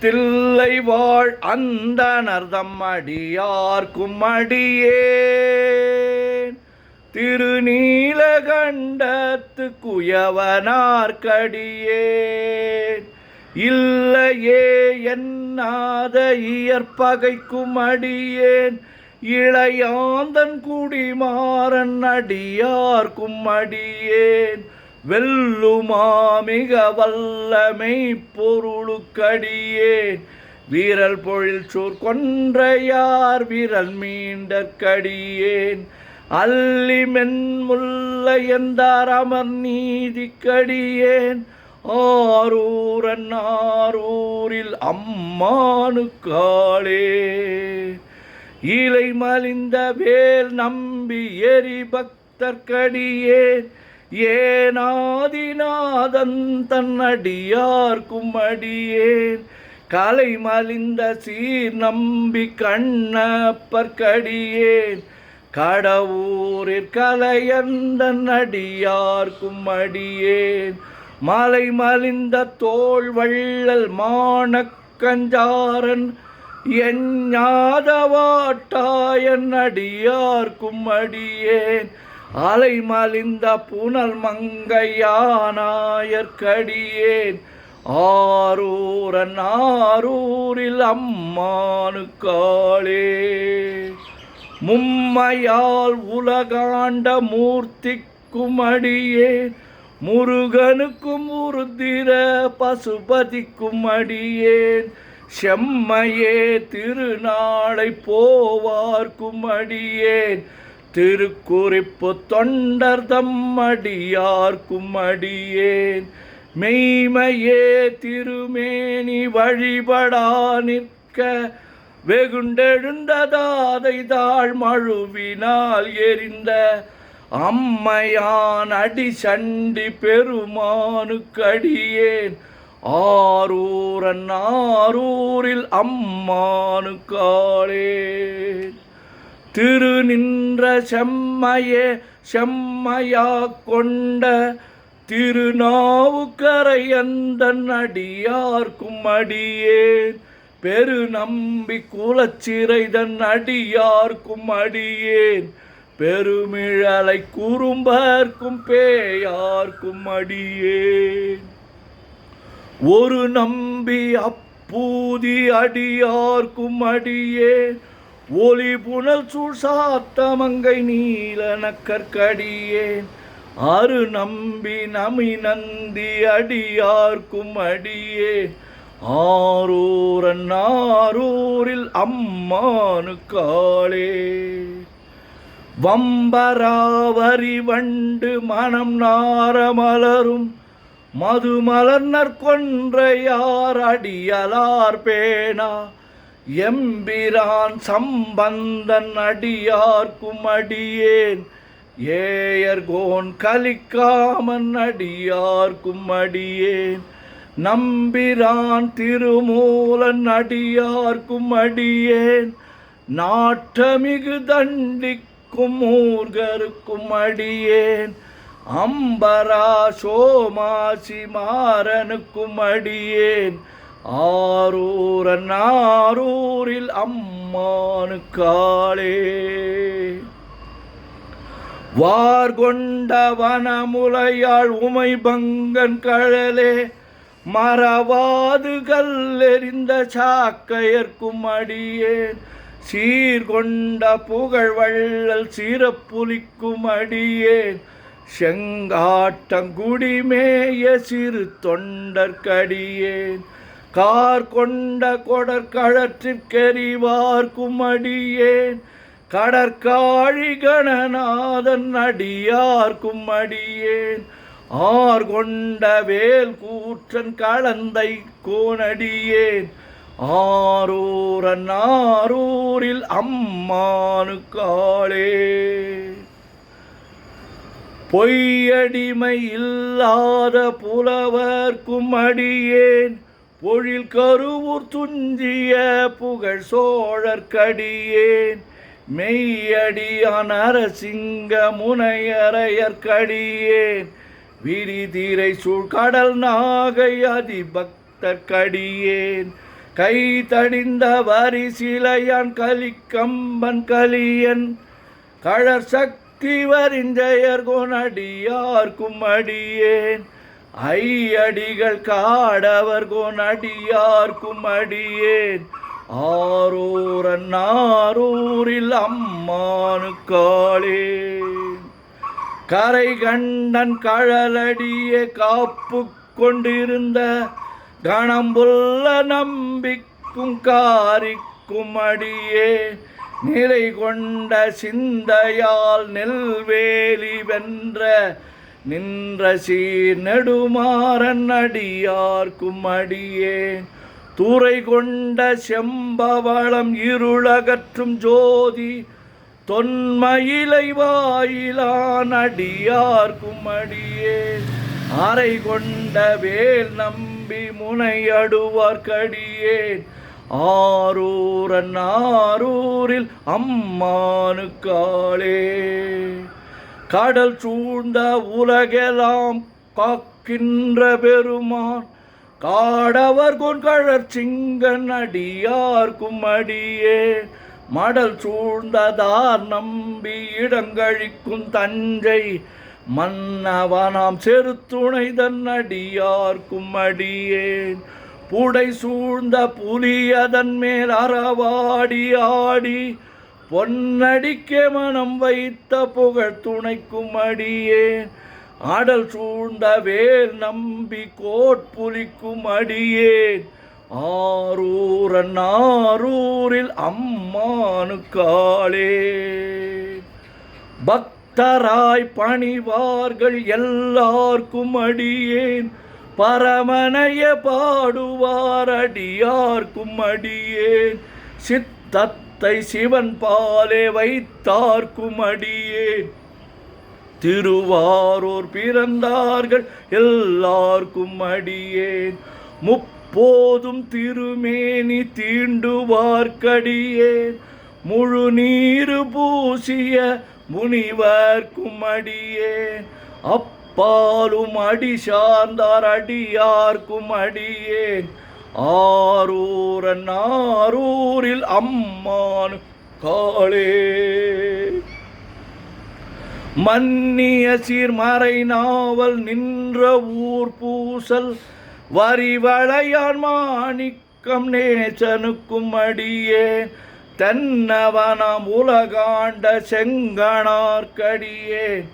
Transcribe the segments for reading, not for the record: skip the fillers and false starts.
தில்லை வாழ் அந்தணர்தம் அடியார்க்கும் அடியேன் திருநீலகண்டத்து குயவனார்க்கடியேன் இல்லையே என்னாத இயற்பகைக்கும் அடியேன் இளையாந்தன் குடிமாறன் அடியார்க்கும் அடியேன் வெல்லுமா மிக வல்லமை பொருளுக்கடியேன் வீரல் பொழில் சூர் கொன்றையார் விரல் மீண்டற்கடியேன் அல்லி மென்முல்லை எந்தார் அமர் நீதிக்கடியேன் ஆரூரன் ஆரூரில் அம்மானுக்காளே இலை மலிந்த வேல் நம்பி எரி பக்தர்க்கடியேன் ஏனாதிநாதன் தன்னடியார்க்கும் அடியேன் கலை மலிந்த சீர் நம்பி கண்ணப்பர்க்கடியேன் கடவுரிற் கலையந்தன் அடியார்க்கும் அடியேன் மலை மலிந்த தோள் வள்ளல் மானக்கஞ்சாரன் எஞ்ஞாதவாட்டாயன் அடியார்க்கும் அடியேன் அலை மலிந்த புனல் மங்கையானாயற்கடியேன் ஆரூரன் ஆரூரில் அம்மானுக்காளே மும்மையால் உலகாண்ட மூர்த்திக்கும் அடியேன் முருகனுக்கும் உருத்திர பசுபதிக்கும் அடியேன் செம்மையே திருநாளை போவார்க்கும் அடியேன் திருக்குறிப்பு தொண்டர்தம் அடியார்க்கும் அடியேன் மெய்மையே திருமேனி வழிபடா நிற்க வெகுண்டெழுந்ததாதை தாழ் மழுவினால் எரிந்த அம்மையான் அடி சண்டி பெருமானுக்கடியேன் ஆரூரன் ஆரூரில் அம்மானுக்காளே திருநின்ற செம்மையே செம்மையா கொண்ட திருநாவுக்கரையந்தன் அடியார்க்கும் அடியேன் பெருநம்பி குலச்சிறைதன் அடியார்க்கும் அடியேன் பெருமிழலை குறும்பர்க்கும் பேயார்க்கும் அடியேன் ஒரு நம்பி அப்பூதி அடியார்க்கும் அடியேன் ஒளி புனல் சூழ் சாத்தமங்கை நீலனக்கற்கடியேன் அரு நம்பி நமி நந்தி அடியார்க்கும் அடியேன் ஆரூரன் ஆரூரில் அம்மானுக்காளே வம்பராவரி வண்டு மனம் நாரமலரும் மதுமலர்னர் கொன்றையார் அடியலார் பேணா எம்பிரான் சம்பந்தன் அடியார்க்கும் அடியேன் ஏயர்கோன் கலிக்காமன் அடியார்க்கும் அடியேன் நம்பிரான் திருமூலன் அடியார்க்கும் அடியேன் நாட்டமிகு தண்டிக்கும் மூர்கருக்கும் அடியேன் அம்பரா சோமாசி மாறனுக்கும் அடியேன் ஆரூரன் ஆரூரில் அம்மானுக்காளே வார்கொண்ட வனமுலையாள் உமை பங்கன் கழலே மறவாது கல்லெறிந்த சாக்கையர்க்கும் அடியேன் சீர்கொண்ட புகழ் வள்ளல் சிறப்புலிக்கும் அடியேன் செங்காட்டங்குடிமேய சிறு தொண்டர்க்கடியேன் கார் கொண்ட கொடற்கழற்றிற்கெறிவார்க்கும் அடியேன் கடற்காழி கணநாதன் அடியார்க்கும் அடியேன் ஆர் கொண்ட வேல் கூற்றன் கலந்தை கோனடியேன் ஆரூரன் ஆரூரில் அம்மானுக்காளே பொய்யடிமை இல்லாத புலவர்க்கும் அடியேன் பொழில் கருவூர் துஞ்சிய புகழ் சோழர்க்கடியேன் மெய்யடியான் அரசிங்க முனையரையர்க்கடியேன் விரிதிரை சூழ் கடல் நாகை அதிபக்தர்க்கடியேன் கை தடிந்த வரிசிலையான் கலிக்கம்பன் கலியன் கழற் சக்தி வரிஞ்சயர் கொனடியார்க்கும் அடியேன் ஐயடிகள் காடவர் கொனடியார்க்கும் அடியேன் ஆரூரன் ஆரூரில் அம்மானுக்காளே கரை கண்டன் கழலடியே காப்பு கொண்டிருந்த கணம்புள்ள நம்பிக்கும் காரிக்கும் அடியே நிறை கொண்ட சிந்தையால் நெல்வேலி வென்ற நின்ற சீர் நெடுமாறன் அடியார்க்கும் அடியேன் துறை கொண்ட செம்பவளம் இருளகற்றும் ஜோதி தொன்மயிலை வாயிலான் அடியார்க்கும் அடியேன் அறை கொண்ட வேல் நம்பி முனையடுவார்க்கடியேன் ஆரூரன் ஆரூரில் அம்மானுக்காளே கடல் சூழ்ந்த உலகெல்லாம் காக்கின்ற பெருமான் காடவர் கொண்கழற் சிங்கன் அடியார்க்கும் அடியே மடல் சூழ்ந்ததார் நம்பி இடங்கழிக்கும் தஞ்சை மன்னவனாம் செருத்துணை தன் அடியார்க்கும் அடியேன் புடை சூழ்ந்த புலியதன் மேல் அறவாடி ஆடி பொன்னடிக்கே மனம் வைத்த புகழ் துணைக்கும் அடியேன் ஆடல் சூழ்ந்த வேல் நம்பி கோட்புலிக்கும் அடியேன் ஆரூரன் ஆரூரில் அம்மானுக்காளே பக்தராய் பணிவார்கள் எல்லார்க்கும் அடியேன் பரமனைய பாடுவார் அடியார்க்கும் அடியேன் சித்தத்தை சிவன் பாலே வைத்தார்க்கும் அடியேன் திருவாரூர் பிறந்தார்கள் எல்லார்க்கும் அடியேன் முப்போதும் திருமேனி தீண்டுவார்க்கடியேன் முழு நீரு பூசிய முனிவர்க்கும் அடியேன் அப்பாலும் அடி சார்ந்தார் அடியார்க்கும் அடியேன் ஆரூரன் ஆரூரில் அம்மான் காளே மன்னிய சீர்மறை நாவல் நின்ற ஊர் பூசல் வரிவளையான் மாணிக்கம் நேசனுக்கும் அடியேன் தென்னவனாம் உலகாண்ட செங்கணார்க்கடியேன்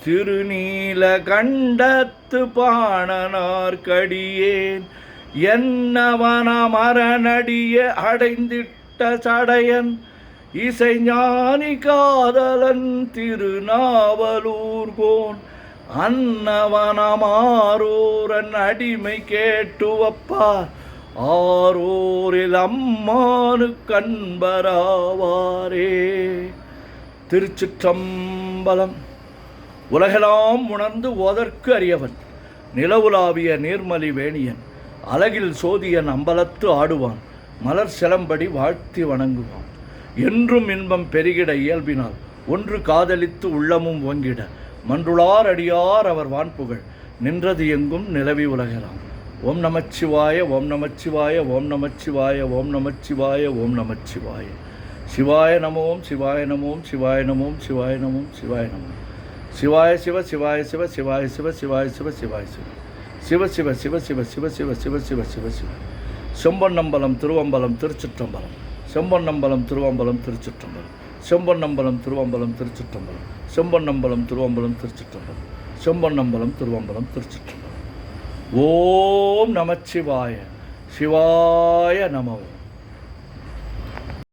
திருநீல கண்டத்து பாணனார்க்கடியேன் என்னவனாம் அரணடிய அடைந்திட்ட சடையன் இசைஞானி காதலன் திருநாவலூர்கோன் அன்னவனாம் ஆரூரன் அடிமை கேட்டுவப்பார் ஆரூரில் அம்மானு கண்பராவாரே. திருச்சிற்றம்பலம். உலகெல்லாம் உணர்ந்து ஓதற்கு அறியவன் நிலவுலாவிய நீர்மலி வேணியன் அழகில் சோதியன் அம்பலத்து ஆடுவான் மலர் சிலம்படி வாழ்த்தி வணங்குவான் என்றும் இன்பம் பெருகிட இயல்பினால் ஒன்று காதலித்து உள்ளமும் ஓங்கிட மன்றுளார் அடியார் அவர் வான்புகழ் நின்றது எங்கும் நிலவி உலகலாம். ஓம் நமச்சிவாய ஓம் நமச்சிவாய ஓம் நமச்சிவாய ஓம் நமச்சிவாய ஓம் நமச்சிவாய. சிவாய நமோம் சிவாய நமோம் சிவாய நமோம் சிவாய நமோம் சிவாய நமோம். சிவாய சிவ சிவாய சிவ சிவாய சிவ சிவாய சிவ சிவாய சிவ சிவ சிவ சிவ சிவ சிவ சிவ சிவ சிவ சிவ சிவ. செம்பொன்னம்பலம் திருவம்பலம் திருச்சிற்றம்பலம். செம்பொன்னம்பலம் திருவம்பலம் திருச்சிற்றம்பலம். செம்பொன்னம்பலம் திருவம்பலம் திருச்சிற்றம்பலம். செம்பொன்னம்பலம் திருவம்பலம் திருச்சிற்றம்பலம். செம்பொன்னம்பலம் திருவம்பலம் திருச்சிற்றம்பலம். ஓம் நமச்சிவாய. சிவாய நமோ.